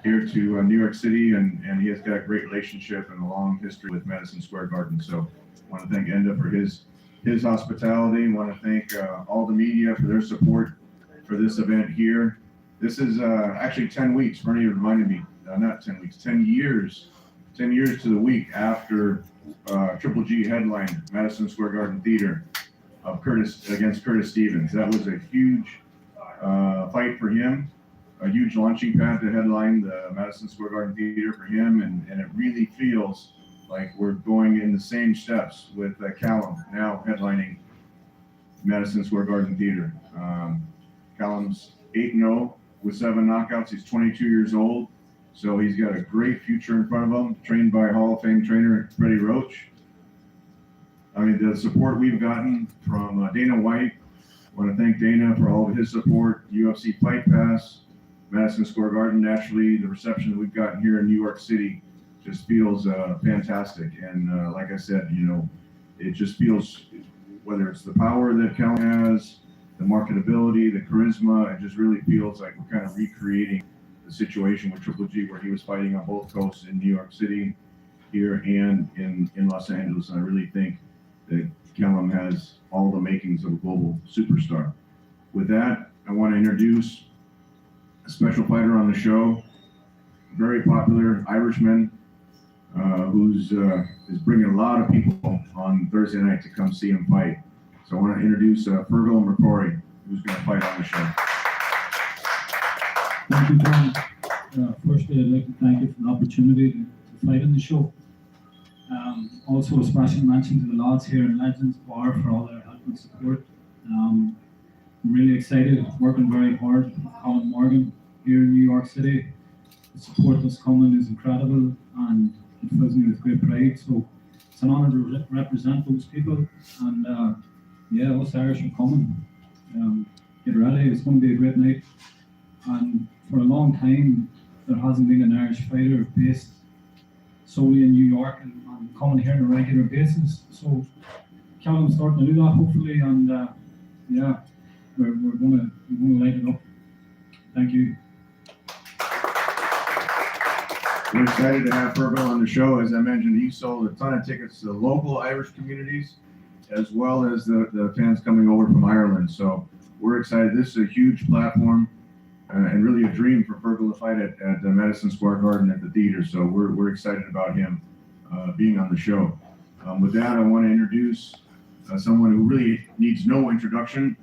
here to New York City, and he has got a great relationship and a long history with Madison Square Garden. So I want to thank Enda for his hospitality. I want to thank all the media for their support for this event here. This is actually 10 weeks. Bernie reminded me, not 10 weeks, 10 years. 10 years to the week after Triple G headlined Madison Square Garden Theater against Curtis Stevens. That was a huge fight for him, a huge launching pad to headline the Madison Square Garden Theater for him, and it really feels like we're going in the same steps with Callum now headlining Madison Square Garden Theater. Callum's 8-0 with 7 knockouts. He's 22 years old. So he's got a great future in front of him, trained by Hall of Fame trainer Freddie Roach. I mean, the support we've gotten from Dana White. I want to thank Dana for all of his support. UFC Fight Pass, Madison Square Garden, naturally, the reception that we've gotten here in New York City just feels fantastic. And like I said, you know, it just feels, whether it's the power that Callum has, the marketability, the charisma, it just really feels like we're kind of recreating the situation with Triple G, where he was fighting on both coasts in New York City, here and in Los Angeles. And I really think that Callum has all the makings of a global superstar. With that, I want to introduce a special fighter on the show, very popular Irishman, who's is bringing a lot of people on Thursday night to come see him fight. So I want to introduce Fergal McCrory, who's going to fight on the show. Thank you, Tom. Firstly, I'd like to thank you for the opportunity to fight on the show. Also, a special mention to the lads here in Legends Bar for all their help and support. I'm really excited, working very hard with Colin Morgan here in New York City. The support that's coming is incredible, and it fills me with great pride. So it's an honour to represent those people. And yeah, us Irish are coming. Get ready, it's going to be a great night. And for a long time, there hasn't been an Irish fighter based solely in New York and coming here on a regular basis. So Callum's starting to do that, hopefully, and yeah, we're gonna light it up. Thank you. We're excited to have Fergal on the show. As I mentioned, he sold a ton of tickets to the local Irish communities, as well as the fans coming over from Ireland. So we're excited. This is a huge platform. And really a dream for Fergal to fight at Madison Square Garden at the theater. So we're excited about him being on the show. With that, I want to introduce someone who really needs no introduction,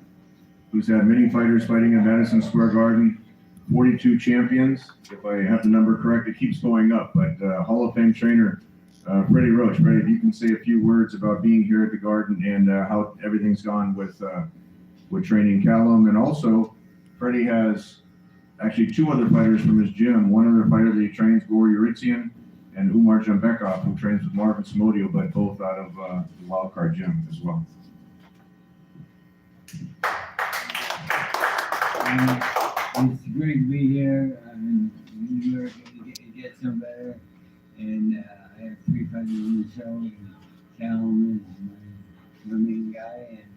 who's had many fighters fighting at Madison Square Garden, 42 champions. If I have the number correct, it keeps going up. But Hall of Fame trainer Freddie Roach. Freddie, if you can say a few words about being here at the Garden and how everything's gone with training Callum. And also, Freddie has actually 2 other fighters from his gym. One other fighter that he trains, Gori Uritsian, and Umar Jambekov, who trains with Marvin Simodio, but both out of the Wildcard gym as well. It's great to be here. I'm in New York, it gets no better. And I have 3 fighters on the show, and Callum is my main guy, and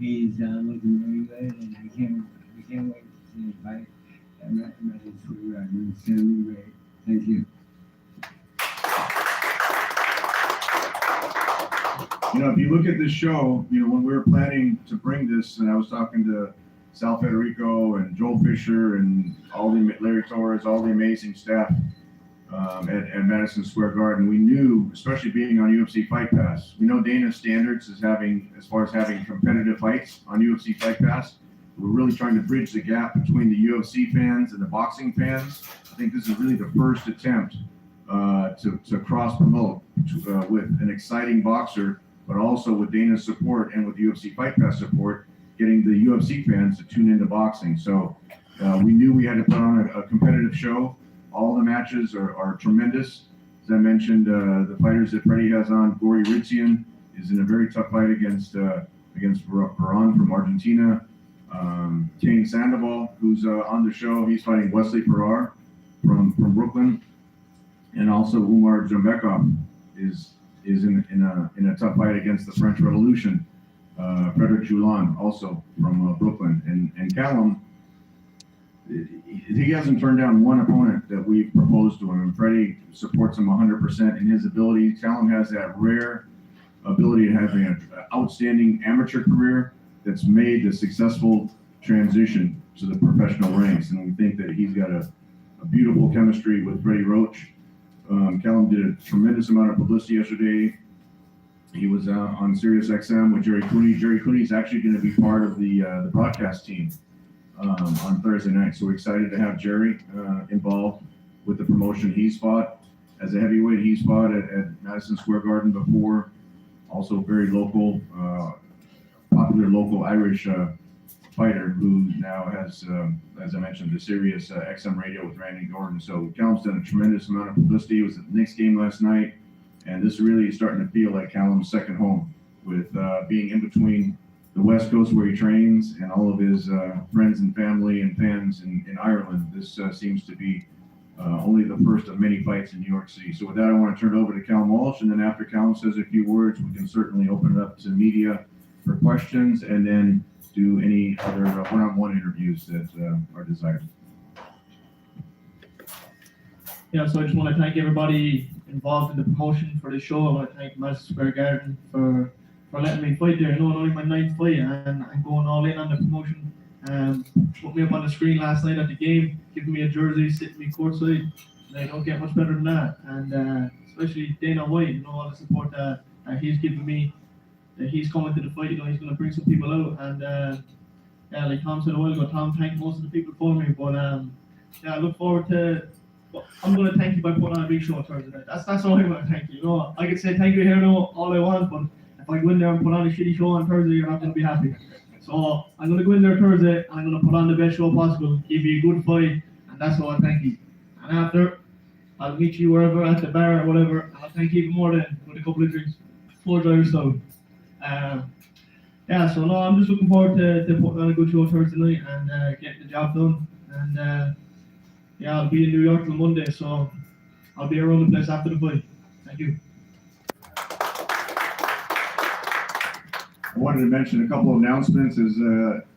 he's looking very good, and we can't wait to see him fight. I'm ready for it. It's going to be great. Thank you. You know, if you look at this show, you know, when we were planning to bring this, and I was talking to Sal Federico and Joel Fisher and Larry Torres, all the amazing staff at Madison Square Garden, we knew, especially being on UFC Fight Pass, we know Dana's standards as far as having competitive fights on UFC Fight Pass. We're really trying to bridge the gap between the UFC fans and the boxing fans. I think this is really the first attempt to cross-promote with an exciting boxer, but also with Dana's support and with UFC Fight Pass support, getting the UFC fans to tune into boxing. So we knew we had to put on a competitive show. All the matches are tremendous. As I mentioned, the fighters that Freddie has on, Gori Uritsian is in a very tough fight against Veron from Argentina. Kane Sandoval, who's on the show, he's fighting Wesley Farrar from Brooklyn, and also Umar Jambekov is in a tough fight against the French Revolution. Frederic Joulin, also from Brooklyn, and Callum he hasn't turned down one opponent that we've proposed to him, and Freddie supports him 100% in his ability. Callum has that rare ability to have an outstanding amateur career that's made the successful transition to the professional ranks, and we think that he's got a beautiful chemistry with Freddie Roach. Callum did a tremendous amount of publicity yesterday. He was on Sirius XM with Jerry Cooney. Jerry Cooney is actually going to be part of the broadcast team on Thursday night. So we're excited to have Jerry involved with the promotion. He's fought as a heavyweight. He's fought at Madison Square Garden before. Also very local, popular local Irish fighter who now has, as I mentioned, the Sirius XM radio with Randy Gordon. So Callum's done a tremendous amount of publicity. He was at the Knicks game last night. And this really is starting to feel like Callum's second home with being in between the West Coast where he trains and all of his friends and family and fans in Ireland. This seems to be only the first of many fights in New York City. So with that, I want to turn it over to Callum Walsh. And then after Callum says a few words, we can certainly open it up to media for questions and then do any other one-on-one interviews that are desired. Yeah, so I just want to thank everybody involved in the promotion for the show. I want to thank Madison Square Garden for letting me fight there. I know it's only my 9th fight and I'm going all in on the promotion. Put me up on the screen last night at the game, giving me a jersey, sitting me courtside. And I don't get much better than that. And especially Dana White, all the support that he's given me. That he's coming to the fight, he's going to bring some people out. And yeah, like Tom said a while ago, Tom thanked most of the people for me. But yeah, I look forward to. I'm going to thank you by putting on a big show on Thursday night. That's all I'm going to thank you. I can say thank you here all I want, but if I go in there and put on a shitty show on Thursday, you're not going to be happy. So I'm going to go in there Thursday and I'm going to put on the best show possible, give you a good fight, and that's all I thank you. And after, I'll meet you wherever, at the bar or whatever, and I'll thank you even more then with a couple of drinks, full driver style. Yeah, so no, I'm just looking forward to putting on a good show Thursday night and getting the job done. And yeah, I'll be in New York till Monday, so I'll be around the place after the fight. Thank you. I wanted to mention a couple of announcements, as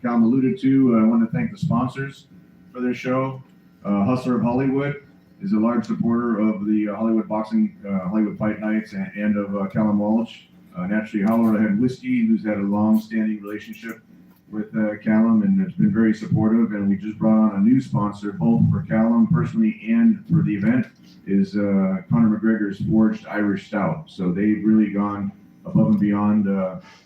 Callum alluded to. I want to thank the sponsors for this show. Hustler of Hollywood is a large supporter of the Hollywood Boxing, Hollywood Fight Nights, and of Callum Walsh. Naturally, Holler had Whiskey, who's had a long-standing relationship with Callum, and it's been very supportive. And we just brought on a new sponsor, both for Callum personally and for the event, is Conor McGregor's Forged Irish Stout. So they've really gone above and beyond,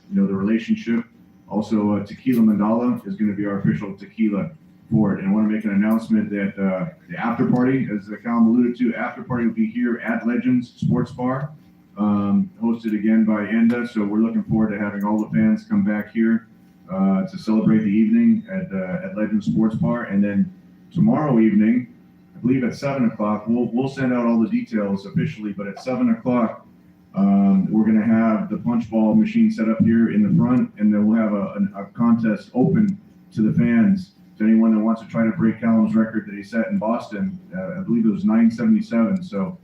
the relationship. Also, Tequila Mandala is going to be our official tequila for it. And I want to make an announcement that the after party, as Callum alluded to, after party will be here at Legends Sports Bar, hosted again by Enda. So we're looking forward to having all the fans come back here to celebrate the evening at Legends Sports Bar. And then tomorrow evening, I believe at 7 o'clock, we'll send out all the details officially, but at 7 o'clock, we're going to have the punch ball machine set up here in the front, and then we'll have a contest open to the fans, to anyone that wants to try to break Callum's record that he set in Boston. I believe it was 977. So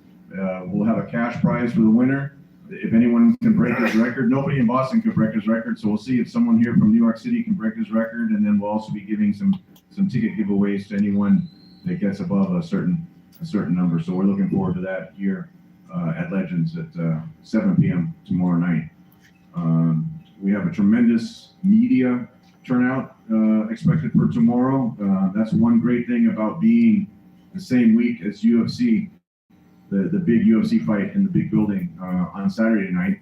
we'll have a cash prize for the winner. If anyone can break his record, nobody in Boston could break his record. So we'll see if someone here from New York City can break his record, and then we'll also be giving some ticket giveaways to anyone that gets above a certain number. So we're looking forward to that here at Legends at 7 p.m. tomorrow night. We have a tremendous media turnout expected for tomorrow. That's one great thing about being the same week as UFC, the big UFC fight in the big building on Saturday night,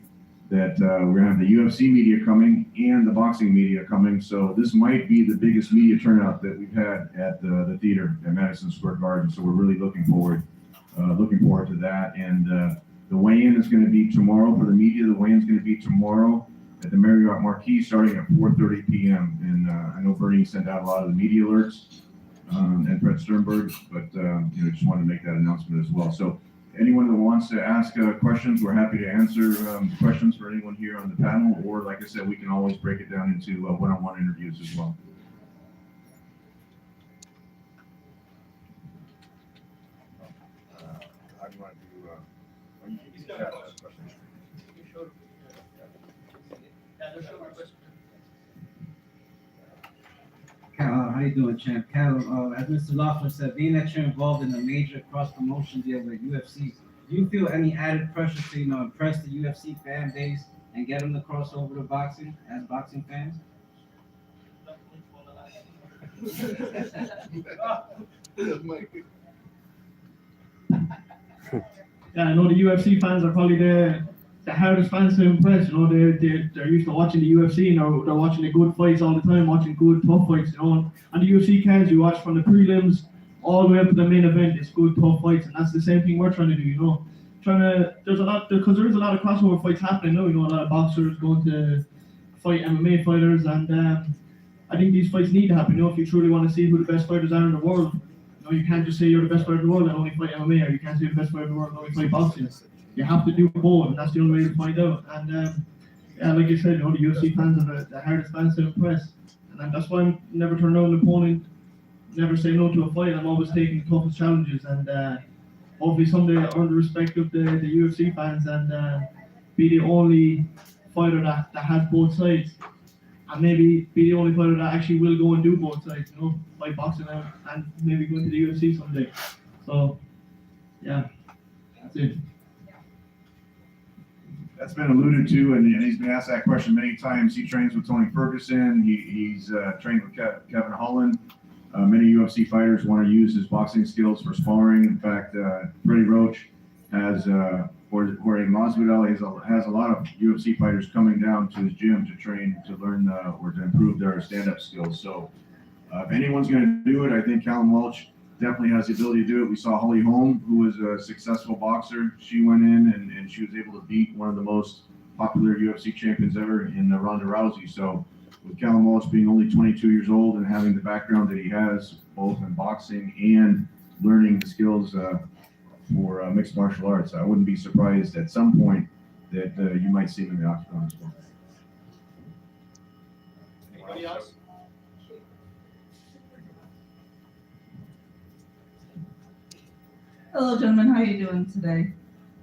that we're going to have the UFC media coming and the boxing media coming. So this might be the biggest media turnout that we've had at the theater at Madison Square Garden. So we're really looking forward to that. And the weigh-in is going to be tomorrow for the media. The weigh-in is going to be tomorrow at the Marriott Marquis starting at 4:30 p.m. And I know Bernie sent out a lot of the media alerts and Fred Sternberg, but just wanted to make that announcement as well. So anyone that wants to ask questions, we're happy to answer questions for anyone here on the panel, or like I said, we can always break it down into one-on-one interviews as well. Hi, How you doing, champ? Cal, as Mr. Laughlin said, being that you're involved in a major cross-promotion deal with UFC, do you feel any added pressure to, impress the UFC fan base and get them to cross over to boxing as boxing fans? Yeah, I know the UFC fans are probably the hardest fans to impress. They're used to watching the UFC, and they're watching the good fights all the time, watching good tough fights. And the UFC cards you watch from the prelims all the way up to the main event, it's good tough fights, and that's the same thing we're trying to do. There's a lot because there is a lot of crossover fights happening now. A lot of boxers going to fight MMA fighters, and I think these fights need to happen. If you truly want to see who the best fighters are in the world, you can't just say you're the best fighter in the world and only fight MMA, or you can't say you're the best fighter in the world and only fight boxing. You have to do both, and that's the only way to find out. And yeah, like you said, the UFC fans are the hardest fans to impress, and that's why I'm never turn down an opponent, never say no to a fight. I'm always taking the toughest challenges, and hopefully someday I'll earn the respect of the UFC fans and be the only fighter that has both sides. And maybe be the only fighter that actually will go and do both sides, fight boxing out and maybe go into the UFC someday. So, yeah, that's it. That's been alluded to, and he's been asked that question many times. He trains with Tony Ferguson. He's trained with Kevin Holland. Many UFC fighters want to use his boxing skills for sparring. In fact, Freddie Roach has, Jorge Masvidal has a lot of UFC fighters coming down to his gym to train, to learn, or to improve their stand-up skills. So if anyone's going to do it, I think Callum Welch definitely has the ability to do it. We saw Holly Holm, who was a successful boxer. She went in and she was able to beat one of the most popular UFC champions ever in Ronda Rousey. So with Callum Welch being only 22 years old and having the background that he has, both in boxing and learning the skills for mixed martial arts, I wouldn't be surprised at some point that you might see him in the octagon as well. Anybody else? Hello, gentlemen. How are you doing today?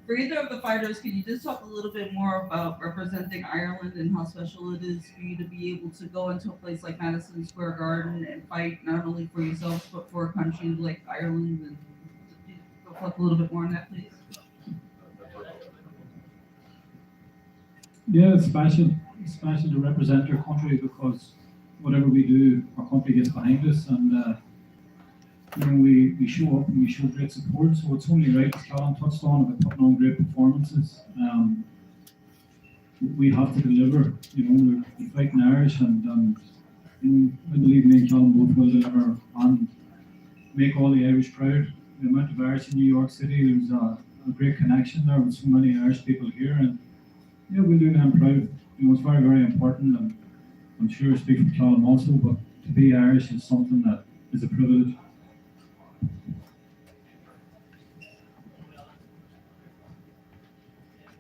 For either of the fighters, can you just talk a little bit more about representing Ireland and how special it is for you to be able to go into a place like Madison Square Garden and fight not only for yourselves but for a country like Ireland? And talk a little bit more on that, please. Yeah, it's special. It's special to represent our country because whatever we do, our country gets behind us, and we show up and we show great support. So it's only right, as Callum touched on, about putting on great performances. We have to deliver. We're fighting Irish, and I believe me and Callum both will deliver and make all the Irish proud. The amount of Irish in New York City, there's a great connection there with so many Irish people here, and yeah, we'll do them proud. It's very, very important, and I'm sure I speak for Callum also, but to be Irish is something that is a privilege.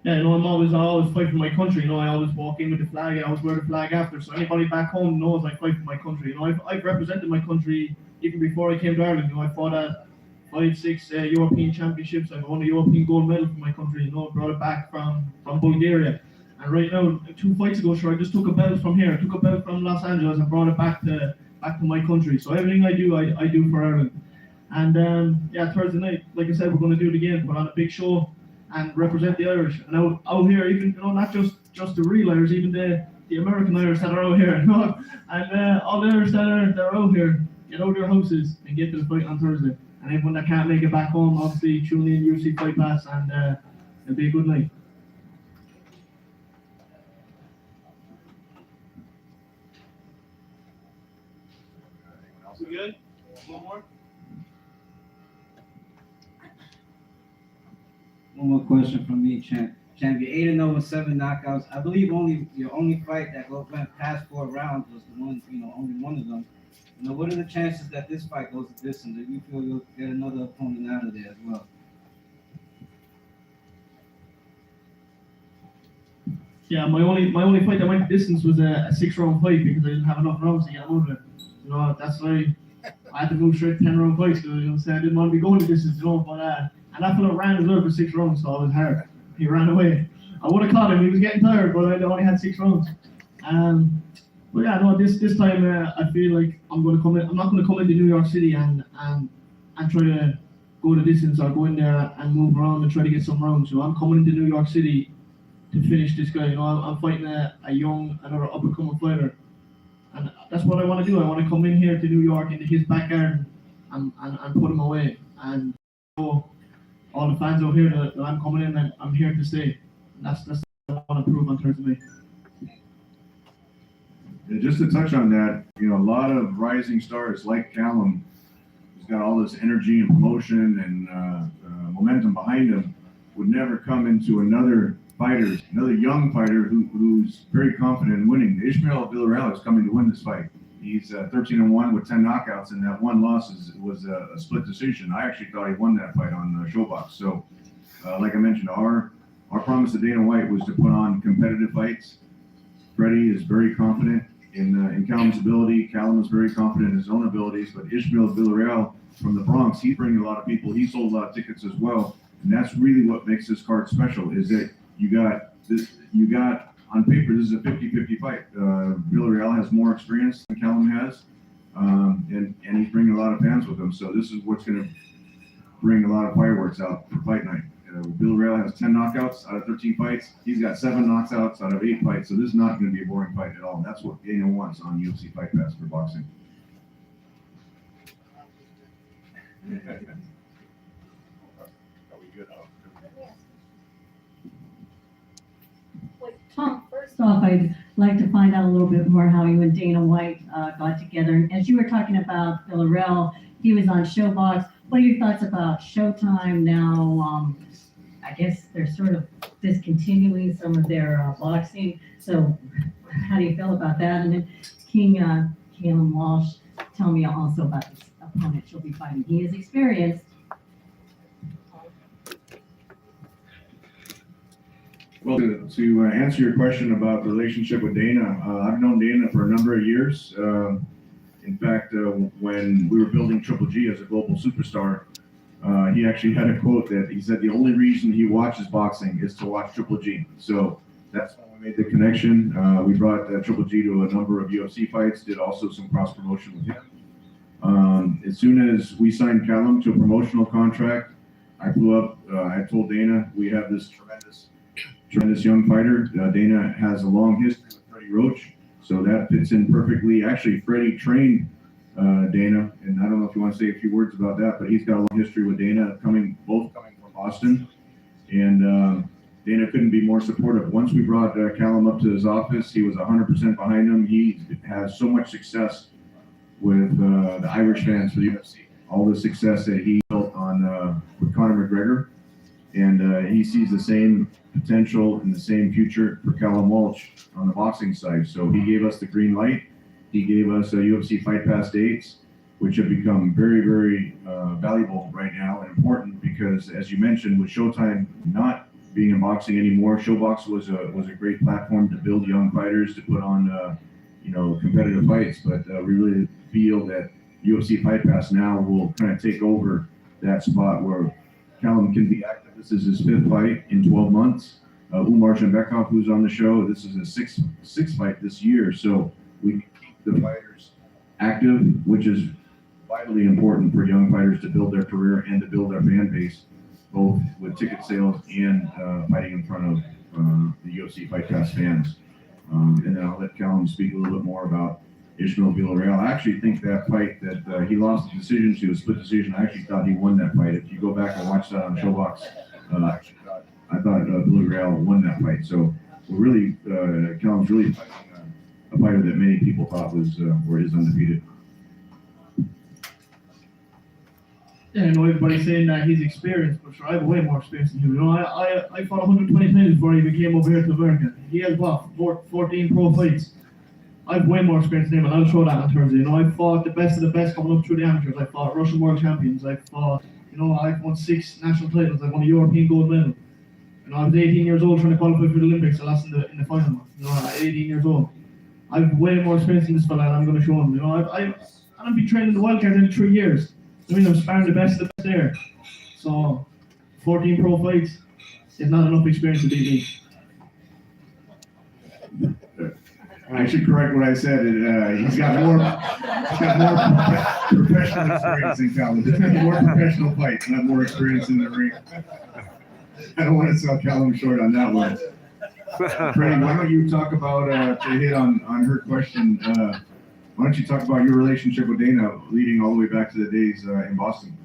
Yeah, I always fight for my country. I always walk in with the flag. I always wear the flag after. So anybody back home knows I fight for my country. I've represented my country even before I came to Ireland. I fought at 5-6 European championships. I've won a European gold medal for my country. Brought it back from Bulgaria. And right now, 2 fights ago, I just took a belt from here. I took a belt from Los Angeles and brought it back to my country. So everything I do for Ireland. And yeah, Thursday night, like I said, we're going to do it again. Put on a big show and represent the Irish. And out here, even not just the real Irish, even the American Irish that are out here. And all the Irish that are out here, get out of their houses and get to the fight on Thursday. And everyone that can't make it back home, obviously tune in UFC Fight Pass, and it'll be a good night. We good? One more? One more question from me, champ. Champ, you're 8-0 with 7 knockouts. I believe your only fight that went past 4 rounds was the one, only one of them. What are the chances that this fight goes the distance? Do you feel you'll get another opponent out of there as well? Yeah, my only fight that went the distance was a 6-round fight because I didn't have enough rounds to get out of it. That's why I had to move straight to 10-round fights because I didn't want to be going the distance, but and that fella ran as well for 6 rounds, so it was hard. He ran away. I would have caught him. He was getting tired, but I only had 6 rounds. But yeah, no, this time I feel like I'm gonna come in. I'm not gonna come into New York City and try to go the distance or go in there and move around and try to get some rounds. So I'm coming into New York City to finish this guy. You know, I'm fighting a young, another up and coming fighter, and that's what I want to do. I want to come in here to New York into his backyard and put him away and show all the fans out here that I'm coming in and I'm here to stay. And that's what I want to prove on Thursday. And just to touch on that, you know, a lot of rising stars like Callum, who's got all this energy and promotion and momentum behind him, would never come into another young fighter who's very confident in winning. ISMAEL Villarreal is coming to win this fight. He's 13-1 with 10 knockouts, and that one loss was a split decision. I actually thought he won that fight on Showbox. So, like I mentioned, our promise to Dana White was to put on competitive fights. Freddie is very confident in Callum's ability. Callum is very confident in his own abilities, but ISMAEL Villarreal from the Bronx, he's bringing a lot of people. He sold a lot of tickets as well, and that's really what makes this card special. Is that you got on paper this is a 50-50 fight. Villarreal has more experience than Callum has, and he's bringing a lot of fans with him. So this is what's going to bring a lot of fireworks out for fight night. Villarreal has 10 knockouts out of 13 fights. He's got 7 knockouts out of 8 fights. So this is not going to be a boring fight at all. And that's what Dana wants on UFC Fight Pass for boxing. Are we good? Tom, first off, I'd like to find out a little bit more how you and Dana White got together. And as you were talking about Villarreal, he was on Showbox. What are your thoughts about Showtime now? I guess they're sort of discontinuing some of their boxing. So how do you feel about that? And then Callum Walsh, tell me also about this opponent she'll be fighting. He is experienced. Well, to answer your question about the relationship with Dana, I've known Dana for a number of years. In fact, when we were building Triple G as a global superstar, he actually had a quote that he said the only reason he watches boxing is to watch Triple G. So that's when we made the connection. We brought Triple G to a number of UFC fights, did also some cross promotion with him. As soon as we signed Callum to a promotional contract, I flew up. I told Dana we have this tremendous young fighter. Dana has a long history with Freddie Roach, so that fits in perfectly. Actually, Freddie trained Dana, and I don't know if you want to say a few words about that, but he's got a long history with Dana, both coming from Boston, and Dana couldn't be more supportive. Once we brought Callum up to his office, he was 100% behind him. He has so much success with the Irish fans for the UFC. All the success that he built on with Conor McGregor, and he sees the same potential and the same future for Callum Walsh on the boxing side. So he gave us the green light. He gave us UFC Fight Pass dates, which have become very, very valuable right now and important because, as you mentioned, with Showtime not being in boxing anymore, Showbox was a great platform to build young fighters to put on competitive fights. But we really feel that UFC Fight Pass now will kind of take over that spot where Callum can be active. This is his 5th fight in 12 months. Umar Shambekov, who's on the show, this is his sixth fight this year. So we keep the fighters active, which is vitally important for young fighters to build their career and to build their fan base, both with ticket sales and fighting in front of the UFC Fight Pass fans. And then I'll let Callum speak a little bit more about ISMAEL Villarreal. I actually think that fight that he lost the decision to, a split decision, I actually thought he won that fight. If you go back and watch that on Showbox, I thought Villarreal won that fight. So we're really, Callum's really fighting a fighter that many people thought was is undefeated. Yeah, I know everybody's saying that he's experienced, but sure, I have way more experience than him. You know, I fought 120 times before he came over here to America. He has what, 14 pro fights. I have way more experience than him, and I'll show that on Thursday. You know, I fought the best of the best coming up through the amateurs. I fought Russian world champions. I fought, I've won 6 national titles. I've won a European gold medal. I was 18 years old trying to qualify for the Olympics. I lost in the final. At 18 years old. I've way more experience than this fella, and I'm going to show him. I've been training the wildcard in 3 years. I'm sparring the best of the best there. So, 14 pro fights is not enough experience to beat me. I should correct what I said. He's got more professional experience in Callum. More professional fights, not more experience in the ring. I don't want to sell Callum short on that one. Freddie, why don't you talk about, to hit on her question, why don't you talk about your relationship with Dana leading all the way back to the days in Boston?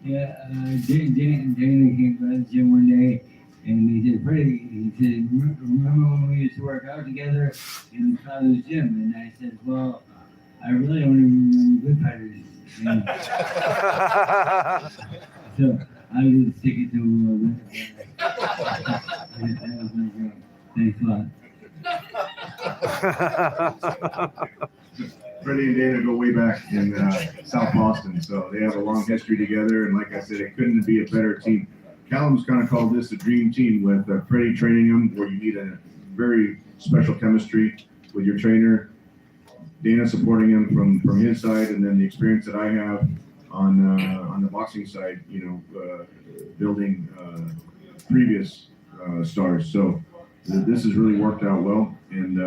Yeah, Dana came to the gym one day, and he said, Freddie, he said, remember when we used to work out together in the father's gym? And I said, well, I really only remember good fighters. And so I was just sticking to him that was my job. Thanks a lot. Freddie and Dana go way back in South Boston, so they have a long history together. And like I said, it couldn't be a better team. Callum's kind of called this a dream team with Freddie training him, where you need a very special chemistry with your trainer. Dana supporting him from his side, and then the experience that I have on the boxing side, building previous stars. So this has really worked out well, and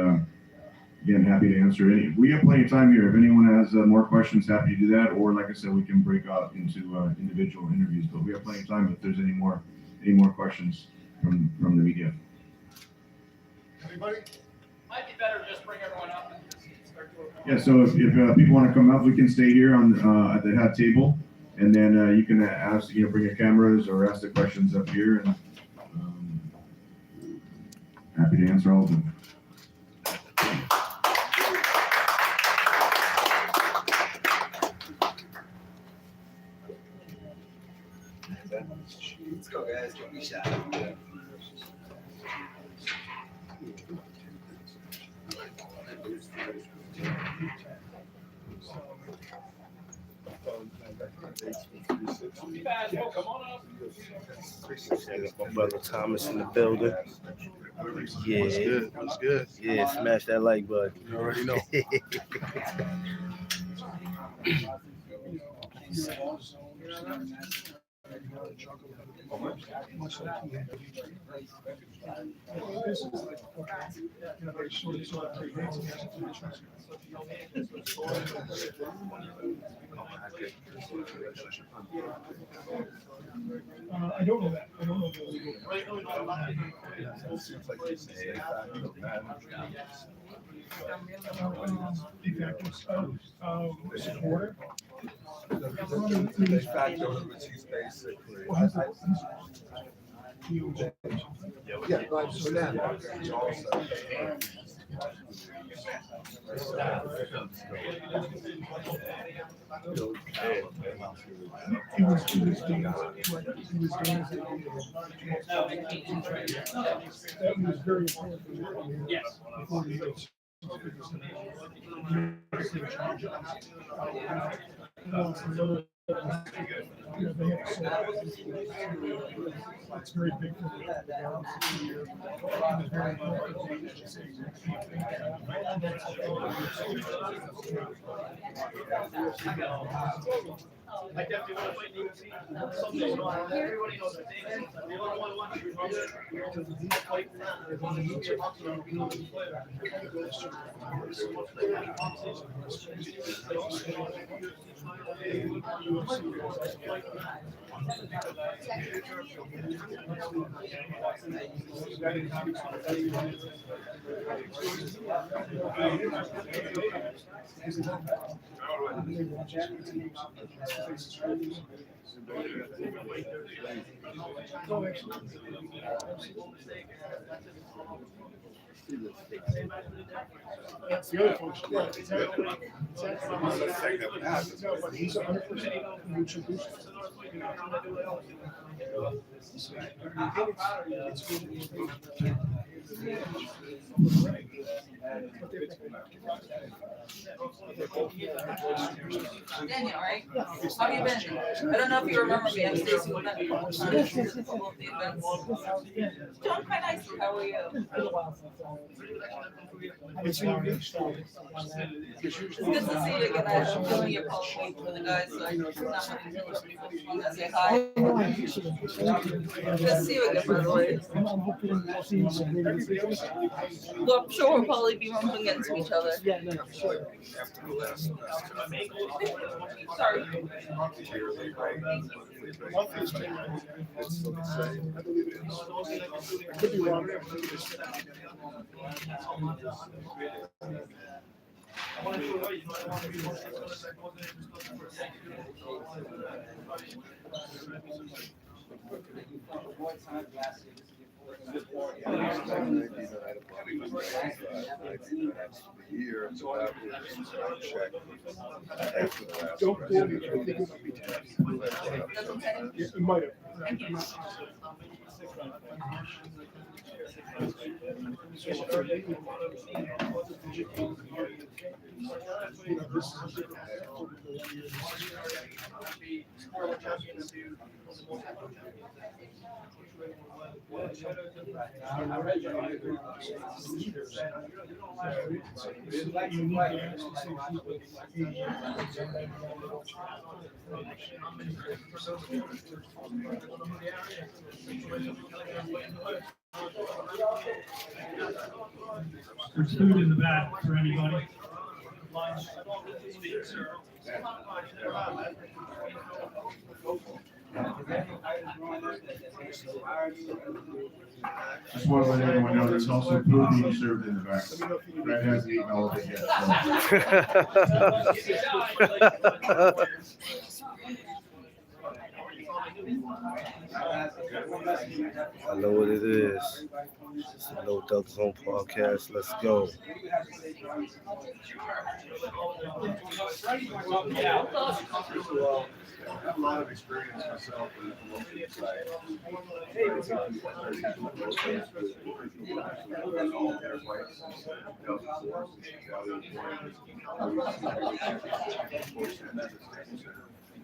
again, happy to answer any. We have plenty of time here. If anyone has more questions, happy to do that. Or like I said, we can break out into individual interviews. But we have plenty of time if there's any more questions from the media. Anybody? Might be better just bring everyone up and just start doing. Yeah. So if people want to come up, we can stay here on at the head table, and then you can ask, bring your cameras or ask the questions up here, and happy to answer all of them. Let's go, guys. Don't be shy. My brother Thomas in the building. Yeah, What's good? What's good? Yeah, smash that like button. You already know. I don't know that. I don't know the legal. Supporter. De facto, which is basically. Yeah, but I understand. It's also. That was very important for me. Yes. Before he goes. It's very big for me. I definitely want to fight the UFC. Someday, everybody knows that. The only one wants to fight. That's the other function. Yeah, exactly. No, but he's 100% neutral booster. Daniel, right? How have you been? I don't know if you remember me. I'm Stacey. We met a couple times at a couple of the events. Doing quite nicely. How are you? It's good to see It's good to see you again. I'm feeling your call wait for the guys, so I'm not having to wanted to say hi. Good to see you again, by the way. I'm hoping we'll see you some maybe this weekend. Well, I'm sure we'll probably be bumping into each other. Yeah, no, sure. Sorry. Could be wrong. Don't quote me. I think it might be 10. It might have. Thank you. There's food in the back for anybody. Just want to let everyone know there's also food being served in the back. Brad hasn't eaten all of it yet. I know what it is. It's the No Duck Zone podcast. Let's go. I have a lot of experience myself with the local side.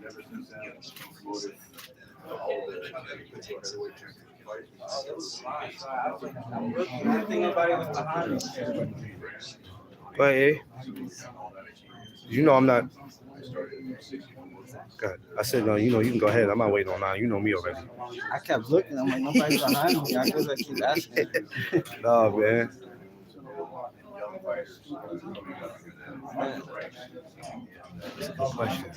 Ever since then, I've promoted all the heavyweight champions. I think nobody was behind me. Go ahead. You know I'm not. God, I said no. You know you can go ahead. I'm not waiting on now. You know me already. I kept looking. I'm like, nobody's behind me. I guess I keep asking. No, man. That's a good question.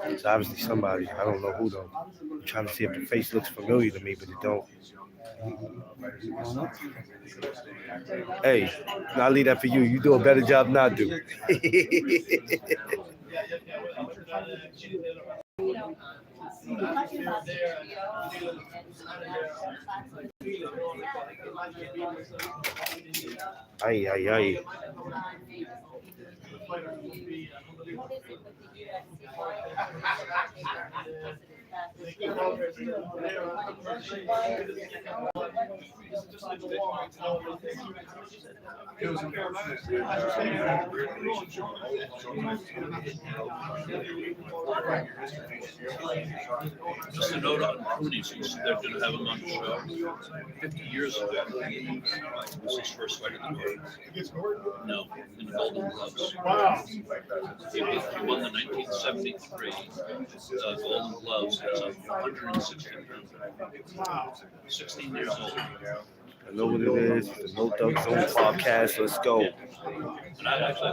It's obviously somebody. I don't know who though. I'm trying to see if the face looks familiar to me, but it don't. Hey, I'll leave that for you. You do a better job than I do. Ay, ay, ay. It was unfortunate that I had a great relationship with all the Just a note on Cooney's, they're going to have him on the show. 50 years ago, was his first fight in the world. No, in the Golden Gloves. Wow. He won the 1973 Golden Gloves as a 160 pound. 16 years old. I know what it is. The No Duck Zone podcast. Let's go. And I actually